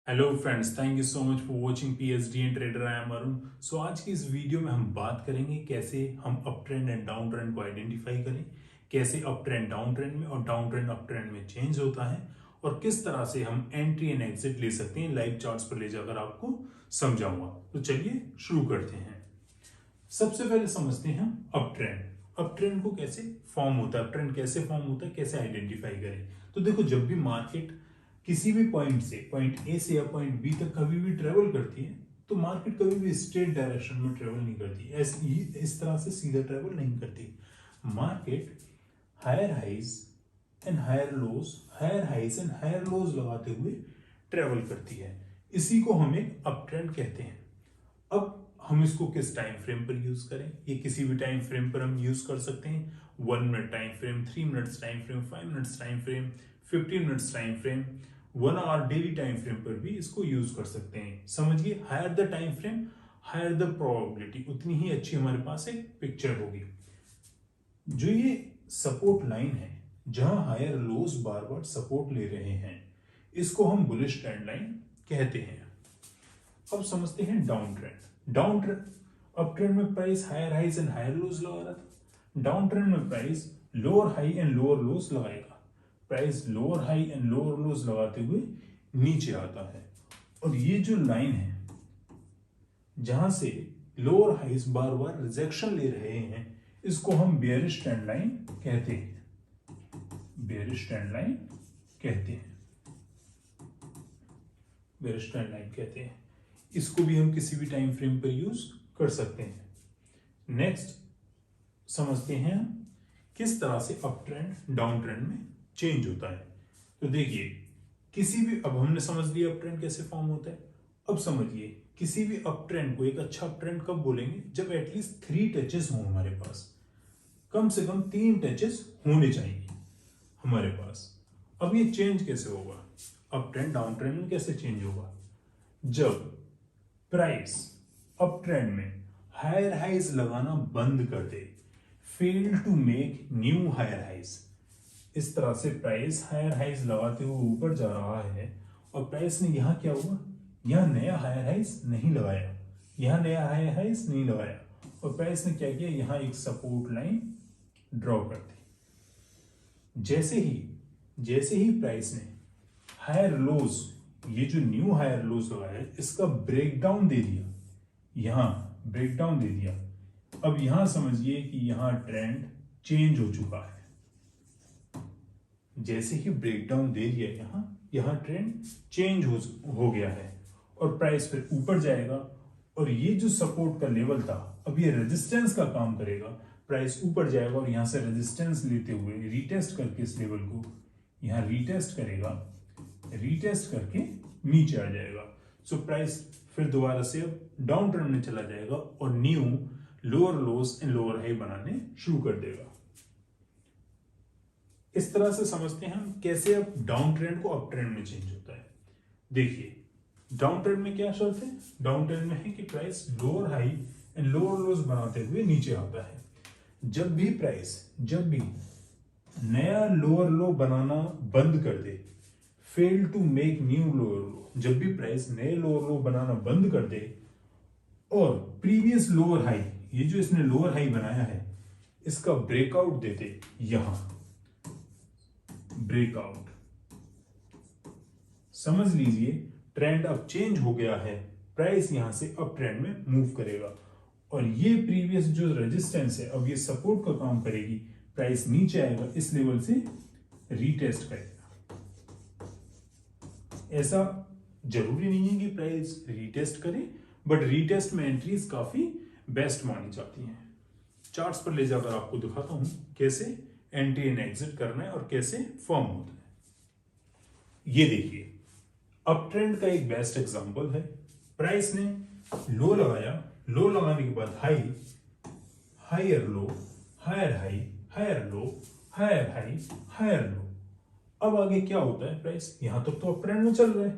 Hello friends, thank you so much for watching PHD and trader. I am Arun. So आज की इस video में हम बात करेंगे कैसे हम up trend and down trend को आइडेंटिफाई करें, कैसे अप ट्रेंड डाउन ट्रेंड में और डाउन ट्रेंड अप ट्रेंड में चेंज होता है, और किस तरह से हम एंट्री एंड एग्जिट ले सकते हैं। लाइव चार्ट्स पर ले जाकर आपको समझाऊंगा। तो चलिए शुरू करते हैं। सबसे पहले समझते हैं हम अप ट्रेंड। अप ट्रेंड को कैसे फॉर्म होता है, अप ट्रेंड कैसे फॉर्म होता है, कैसे आइडेंटिफाई करें। तो देखो, जब भी मार्केट किसी भी पॉइंट से, पॉइंट ए से या पॉइंट बी तक कभी भी ट्रेवल करती है, तो मार्केट कभी भी स्ट्रेट डायरेक्शन में ट्रेवल नहीं करती, इस तरह से सीधा ट्रेवल नहीं करती। Market higher highs and higher lows, higher highs and higher lows लगाते हुए ट्रेवल करती है। इसी को हम एक अप ट्रेंड कहते हैं। अब हम इसको किस टाइम फ्रेम पर यूज करें? ये किसी भी टाइम फ्रेम पर हम यूज कर सकते हैं। 1 minute time frame, 3 minutes time frame, 5 minutes time frame, 15 minutes time frame, 1 hour daily time frame पर भी इसको यूज कर सकते हैं। समझिए, higher the time frame, higher the probability, उतनी ही अच्छी हमारे पास एक पिक्चर होगी। जो ये सपोर्ट लाइन है, जहां हायर लोज बार बार सपोर्ट ले रहे हैं, इसको हम बुलिश ट्रेंड लाइन कहते हैं। अब समझते हैं down trend. Down trend, up trend में price higher highs and higher lows लगा रहा था। डाउन ट्रेंड में price lower high and lower lows लगाएगा। Price lower high and lower lows लगाते हुए नीचे आता है। और ये जो लाइन है, जहां से लोअर हाइज बार बार रिजेक्शन ले रहे हैं, इसको हम बेयरिश ट्रेंड लाइन कहते हैं। बेयरिश ट्रेंड लाइन कहते हैं। बेयरिश ट्रेंड लाइन कहते हैं। इसको भी हम किसी भी टाइम फ्रेम पर यूज कर सकते हैं। नेक्स्ट समझते हैं किस तरह से अप ट्रेंड डाउन ट्रेंड में चेंज होता है। तो देखिए, किसी भी, अब हमने समझ लिया अप ट्रेंड कैसे फॉर्म होता है। अब समझिए, किसी भी अप ट्रेंड को एक अच्छा अप ट्रेंड कब बोलेंगे? जब एटलीस्ट 3 टचेस हों हमारे पास, कम से कम 3 टचेस होने चाहिए हमारे पास। अब ये चेंज कैसे होगा? अप ट्रेंड डाउन ट्रेंड में कैसे चेंज होगा? जब प्राइस अप ट्रेंड में हायर हाइज लगाना बंद कर दे, fail to make new higher highs. इस तरह से प्राइस हायर हाइज लगाते हुए ऊपर जा रहा है, और प्राइस ने यहां क्या हुआ, यहां नया हायर हाइज नहीं लगाया, यहां नया हायर हाइज नहीं लगाया, और प्राइस ने क्या किया, यहां एक सपोर्ट लाइन ड्रॉ कर दी। जैसे ही प्राइस ने हायर लोज, ये जो न्यू हायर लोज लगाया, इसका ब्रेकडाउन दे दिया, यहां ब्रेकडाउन दे दिया। अब यहां समझिए कि यहां ट्रेंड चेंज हो चुका है। जैसे ही ब्रेकडाउन दे दिया, यहां ट्रेंड चेंज हो गया है, और प्राइस फिर ऊपर जाएगा। और ये जो सपोर्ट का लेवल था, अब ये रेजिस्टेंस का काम करेगा। प्राइस ऊपर जाएगा और यहां से रेजिस्टेंस लेते हुए रीटेस्ट करके इस लेवल को यहां रीटेस्ट करेगा, रीटेस्ट करके नीचे आ जाएगा। सो प्राइस फिर दोबारा से अब डाउन ट्रेंड में चला जाएगा और new lower lodge and lower high बनाने शुरू कर देगा। इस तरह से समझते हैं हम कैसे अब डाउन ट्रेंड को अप ट्रेंड में चेंज होता है। देखिए, डाउन ट्रेंड में क्या शर्त है? डाउन ट्रेंड में है कि price lower high and lower लोज बनाते हुए नीचे आता है। जब भी नया लोअर लो बनाना बंद कर दे, fail to make new lower low, जब भी प्राइस नए लोअर लो बनाना बंद कर दे और प्रीवियस लोअर हाई, ये जो इसने लोअर हाई बनाया है, इसका ब्रेकआउट दे दे, यहां ब्रेकआउट, समझ लीजिए ट्रेंड अब चेंज हो गया है। प्राइस यहां से अप ट्रेंड में मूव करेगा, और ये प्रीवियस जो रेजिस्टेंस है, अब ये सपोर्ट का काम करेगी। प्राइस नीचे आएगा, इस लेवल से रीटेस्ट करेगा। ऐसा जरूरी नहीं है कि प्राइस रीटेस्ट करे, बट रीटेस्ट में एंट्रीज काफी बेस्ट मानी जाती हैं। चार्ट्स पर ले जाकर आपको दिखाता हूं कैसे एंट्री एंड एग्जिट करना है और कैसे फॉर्म होता है। ये देखिए, अप ट्रेंड का एक बेस्ट एग्जांपल है। प्राइस ने लो लगाया, लो लगाने के बाद high, higher low, higher high, higher low, higher high, higher low. अब आगे क्या होता है? प्राइस यहां तक तो अप ट्रेंड में चल रहा है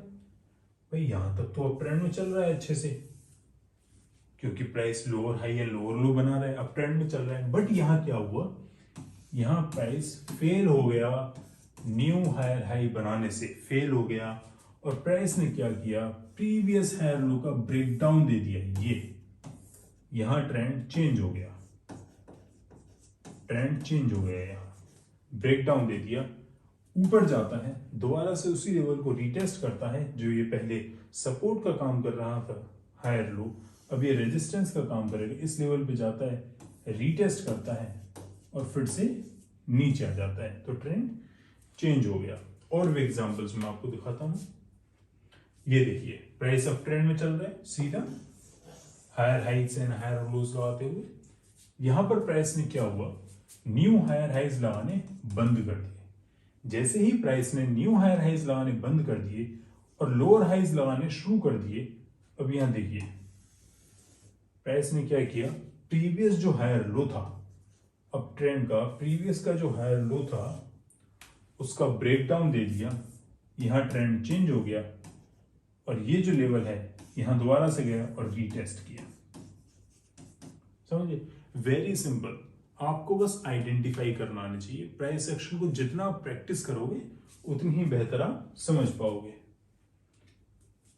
भाई, यहां तक तो अप ट्रेंड में चल रहा है अच्छे से, क्योंकि price lower high and lower लो बना रहा है, अप ट्रेंड में चल रहा है। बट यहां क्या हुआ, यहां प्राइस फेल हो गया, न्यू हायर हाई बनाने से फेल हो गया, और प्राइस ने क्या किया, प्रीवियस हायर लो का ब्रेकडाउन दे दिया। ये यहां ट्रेंड चेंज हो गया, ट्रेंड चेंज हो गया, यहां ब्रेकडाउन दे दिया, ऊपर जाता है, दोबारा से उसी लेवल को रीटेस्ट करता है जो ये पहले सपोर्ट का काम कर रहा था हायर लो, अब ये रेजिस्टेंस का काम करेगा, इस लेवल पे जाता है, रीटेस्ट करता है और फिर से नीचे आ जाता है, तो ट्रेंड चेंज हो गया। और भी एग्जांपल्स मैं आपको दिखाता हूं। ये देखिए प्राइस अप ट्रेंड में चल रहा है, सीधा higher heights and higher lows लगाते हुए। यहां पर प्राइस ने क्या हुआ, न्यू हायर हाइज लगाने बंद कर दिए। जैसे ही प्राइस ने न्यू हायर हाइज लगाने बंद कर दिए और लोअर हाइज लगाने शुरू कर दिए, अब यहां देखिए प्राइस ने क्या किया, प्रीवियस जो हायर लो था अप ट्रेंड का, प्रीवियस का जो हायर लो था उसका ब्रेकडाउन दे दिया, यहां ट्रेंड चेंज हो गया और ये जो लेवल है यहां दोबारा से गया और रीटेस्ट किया। समझे, वेरी सिंपल। आपको बस आइडेंटिफाई करना आना चाहिए। प्राइस एक्शन को जितना आप प्रैक्टिस करोगे उतनी ही बेहतर आप समझ पाओगे।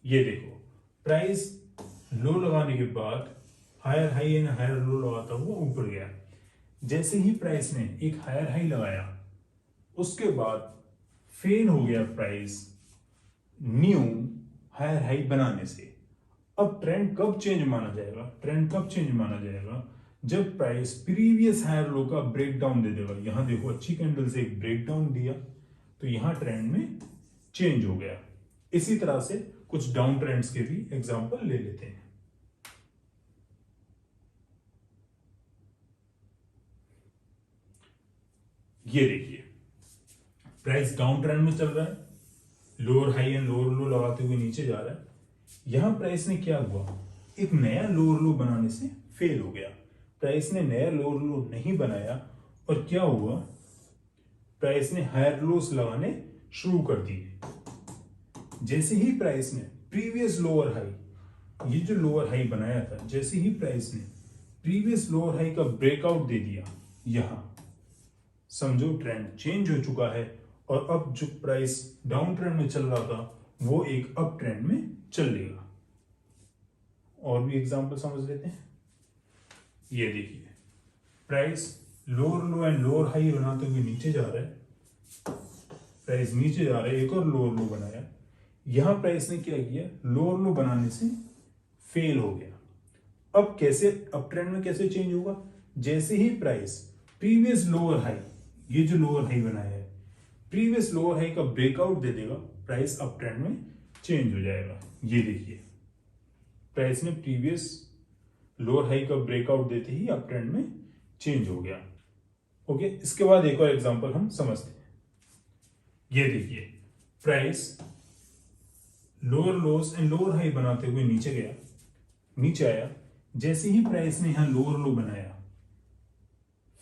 ये देखो प्राइस लो लगाने के बाद higher high and higher low लगाता हुआ ऊपर गया। जैसे ही प्राइस ने एक हायर हाई लगाया उसके बाद फेल हो गया प्राइस न्यू हायर हाई बनाने से। अब ट्रेंड कब चेंज माना जाएगा, ट्रेंड कब चेंज माना जाएगा, जब प्राइस प्रीवियस हायर लो का ब्रेकडाउन दे देगा। यहां देखो अच्छी कैंडल से एक ब्रेकडाउन दिया तो यहां ट्रेंड में चेंज हो गया। इसी तरह से कुछ डाउन ट्रेंड्स के भी एग्जांपल ले लेते हैं। ये देखिए प्राइस डाउन ट्रेंड में चल रहा है, लोअर हाई एंड लोअर लो लगाते हुए नीचे जा रहा है। यहां प्राइस ने क्या हुआ, एक नया लोअर लो बनाने से फेल हो गया। प्राइस ने नया लोअर लो नहीं बनाया और क्या हुआ, प्राइस ने हायर लोस लगाने शुरू कर दिए। जैसे ही प्राइस ने प्रीवियस लोअर हाई, ये जो लोअर हाई बनाया था, जैसे ही प्राइस ने प्रीवियस लोअर हाई का ब्रेकआउट दे दिया, यहां समझो ट्रेंड चेंज हो चुका है और अब जो प्राइस डाउन ट्रेंड में चल रहा था वो एक अप ट्रेंड में चलेगा। और भी एग्जांपल समझ लेते हैं। ये देखिए price lower low and lower high बनाते हुए नीचे जा रहा है, प्राइस नीचे जा रहा है, एक और लोअर लो बनाया। यहां प्राइस ने क्या किया, लोअर लो बनाने से फेल हो गया। अब कैसे अप ट्रेंड में कैसे चेंज होगा, जैसे ही प्राइस प्रीवियस लोअर हाई, ये जो लोअर हाई बनाया है, प्रीवियस लोअर हाई का ब्रेकआउट दे देगा, प्राइस अप ट्रेंड में चेंज हो जाएगा। ये देखिए प्राइस ने प्रीवियस लोअर हाई का ब्रेकआउट देते ही अप ट्रेंड में चेंज हो गया। ओके, इसके बाद एक और एग्जांपल हम समझते हैं। ये देखिए price lower loss and lower high बनाते हुए नीचे गया, नीचे आया। जैसे ही प्राइस ने यहां लोअर लो बनाया,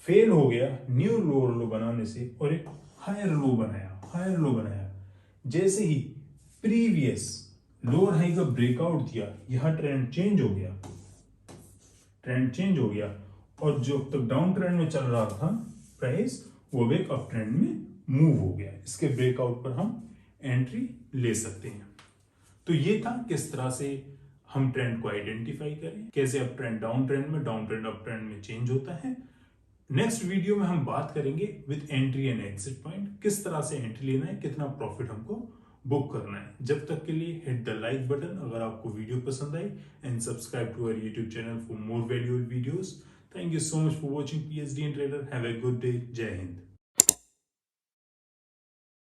फेल हो गया न्यू लोअर लो बनाने से और एक हायर लो बनाया, हायर लो बनाया। जैसे ही प्रीवियस लोअर हाई का ब्रेकआउट दिया, यहां ट्रेंड चेंज हो गया, ट्रेंड चेंज हो गया और जो तक डाउन ट्रेंड में चल रहा था प्राइस, वो एक अप ट्रेंड में मूव हो गया। इसके ब्रेकआउट पर हम एंट्री ले सकते हैं। तो ये था किस तरह से हम ट्रेंड को आइडेंटिफाई करें, कैसे अप ट्रेंड डाउन ट्रेंड में, डाउन ट्रेंड अप ट्रेंड में चेंज होता है। नेक्स्ट वीडियो में हम बात करेंगे with entry and exit point, किस तरह से एंट्री लेना है, कितना प्रॉफिट हमको बुक करना है। जब तक के लिए हिट द लाइक बटन अगर आपको वीडियो पसंद आई, and subscribe to our YouTube channel for more valuable videos. Thank you so much for watching PSD and Trader। Have a good day. जय हिंद।